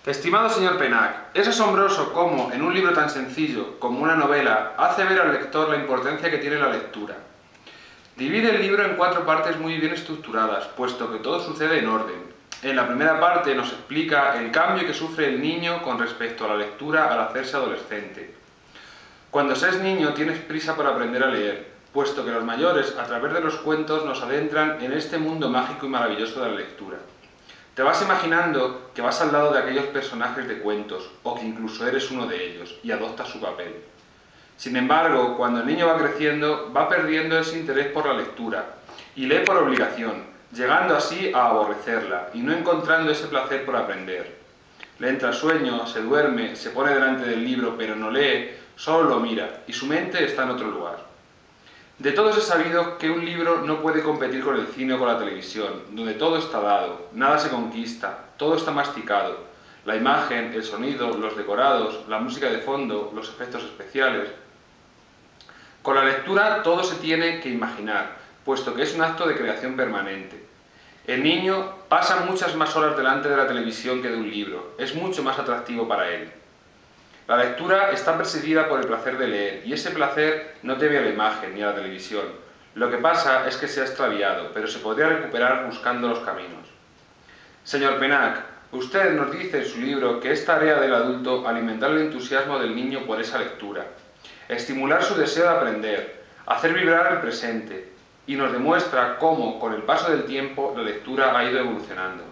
Estimado señor Penach, es asombroso cómo, en un libro tan sencillo como una novela, hace ver al lector la importancia que tiene la lectura. Divide el libro en 4 partes muy bien estructuradas, puesto que todo sucede en orden. En la primera parte nos explica el cambio que sufre el niño con respecto a la lectura al hacerse adolescente. Cuando se es niño tienes prisa por aprender a leer, puesto que los mayores, a través de los cuentos, nos adentran en este mundo mágico y maravilloso de la lectura. Te vas imaginando que vas al lado de aquellos personajes de cuentos, o que incluso eres uno de ellos, y adoptas su papel. Sin embargo, cuando el niño va creciendo, va perdiendo ese interés por la lectura, y lee por obligación, llegando así a aborrecerla, y no encontrando ese placer por aprender. Le entra sueño, se duerme, se pone delante del libro, pero no lee, solo lo mira, y su mente está en otro lugar. De todos es sabido que un libro no puede competir con el cine o con la televisión, donde todo está dado, nada se conquista, todo está masticado. La imagen, el sonido, los decorados, la música de fondo, los efectos especiales. Con la lectura todo se tiene que imaginar, puesto que es un acto de creación permanente. El niño pasa muchas más horas delante de la televisión que de un libro, es mucho más atractivo para él. La lectura está presidida por el placer de leer, y ese placer no debe a la imagen ni a la televisión. Lo que pasa es que se ha extraviado, pero se podría recuperar buscando los caminos. Señor Penach, usted nos dice en su libro que es tarea del adulto alimentar el entusiasmo del niño por esa lectura, estimular su deseo de aprender, hacer vibrar el presente, y nos demuestra cómo, con el paso del tiempo, la lectura ha ido evolucionando.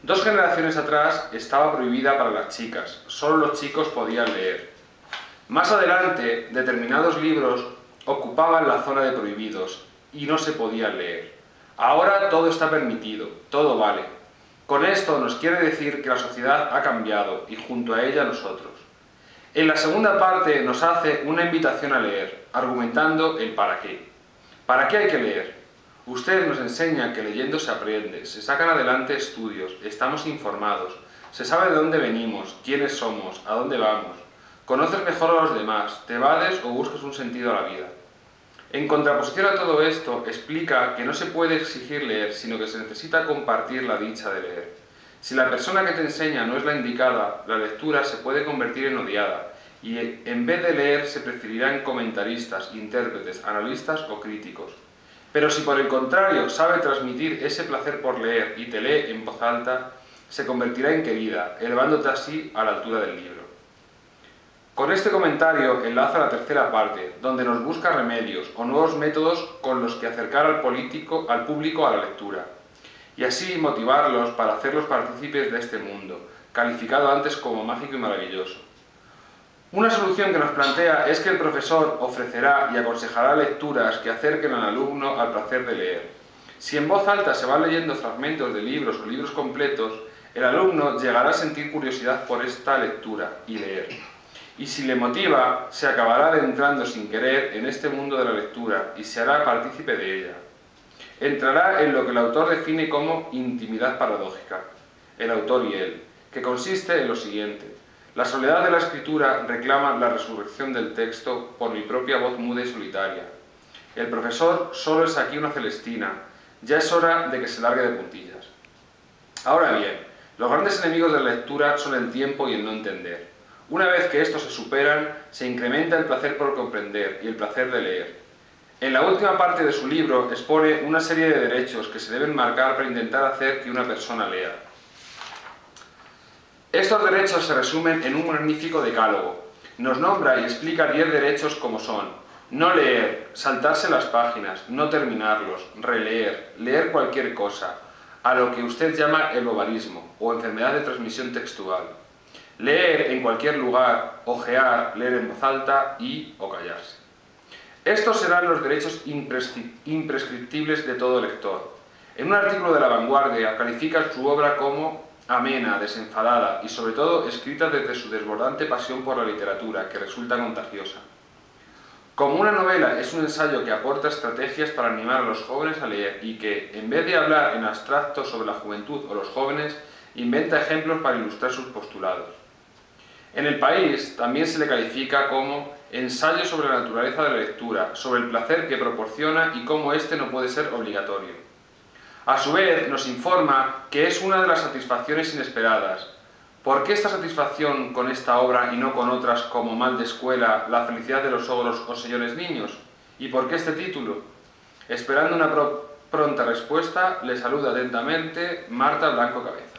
2 generaciones atrás estaba prohibida para las chicas, solo los chicos podían leer. Más adelante, determinados libros ocupaban la zona de prohibidos y no se podían leer. Ahora todo está permitido, todo vale. Con esto nos quiere decir que la sociedad ha cambiado y junto a ella nosotros. En la segunda parte nos hace una invitación a leer, argumentando el para qué. ¿Para qué hay que leer? Usted nos enseña que leyendo se aprende, se sacan adelante estudios, estamos informados, se sabe de dónde venimos, quiénes somos, a dónde vamos, conoces mejor a los demás, te evades o buscas un sentido a la vida. En contraposición a todo esto, explica que no se puede exigir leer, sino que se necesita compartir la dicha de leer. Si la persona que te enseña no es la indicada, la lectura se puede convertir en odiada, y en vez de leer se preferirá en comentaristas, intérpretes, analistas o críticos. Pero si por el contrario sabe transmitir ese placer por leer y te lee en voz alta, se convertirá en querida, elevándote así a la altura del libro. Con este comentario enlaza la tercera parte, donde nos busca remedios o nuevos métodos con los que acercar al público a la lectura, y así motivarlos para hacerlos partícipes de este mundo, calificado antes como mágico y maravilloso. Una solución que nos plantea es que el profesor ofrecerá y aconsejará lecturas que acerquen al alumno al placer de leer. Si en voz alta se van leyendo fragmentos de libros o libros completos, el alumno llegará a sentir curiosidad por esta lectura y leer. Y si le motiva, se acabará adentrando sin querer en este mundo de la lectura y se hará partícipe de ella. Entrará en lo que el autor define como intimidad paradójica, el autor y él, que consiste en lo siguiente. La soledad de la escritura reclama la resurrección del texto por mi propia voz muda y solitaria. El profesor solo es aquí una Celestina, ya es hora de que se largue de puntillas. Ahora bien, los grandes enemigos de la lectura son el tiempo y el no entender. Una vez que estos se superan, se incrementa el placer por comprender y el placer de leer. En la última parte de su libro expone una serie de derechos que se deben marcar para intentar hacer que una persona lea. Estos derechos se resumen en un magnífico decálogo. Nos nombra y explica 10 derechos como son: no leer, saltarse las páginas, no terminarlos, releer, leer cualquier cosa, a lo que usted llama el bobarismo o enfermedad de transmisión textual, leer en cualquier lugar, ojear, leer en voz alta y o callarse. Estos serán los derechos imprescriptibles de todo lector. En un artículo de La Vanguardia califica su obra como amena, desenfadada y sobre todo escrita desde su desbordante pasión por la literatura, que resulta contagiosa. Como una novela es un ensayo que aporta estrategias para animar a los jóvenes a leer y que, en vez de hablar en abstracto sobre la juventud o los jóvenes, inventa ejemplos para ilustrar sus postulados. En El País también se le califica como ensayo sobre la naturaleza de la lectura, sobre el placer que proporciona y cómo éste no puede ser obligatorio. A su vez, nos informa que es una de las satisfacciones inesperadas, ¿Por qué esta satisfacción con esta obra y no con otras como Mal de escuela, La felicidad de los ogros o Señores niños? ¿Y por qué este título? Esperando una pronta respuesta, le saluda atentamente Marta Blanco Cabeza.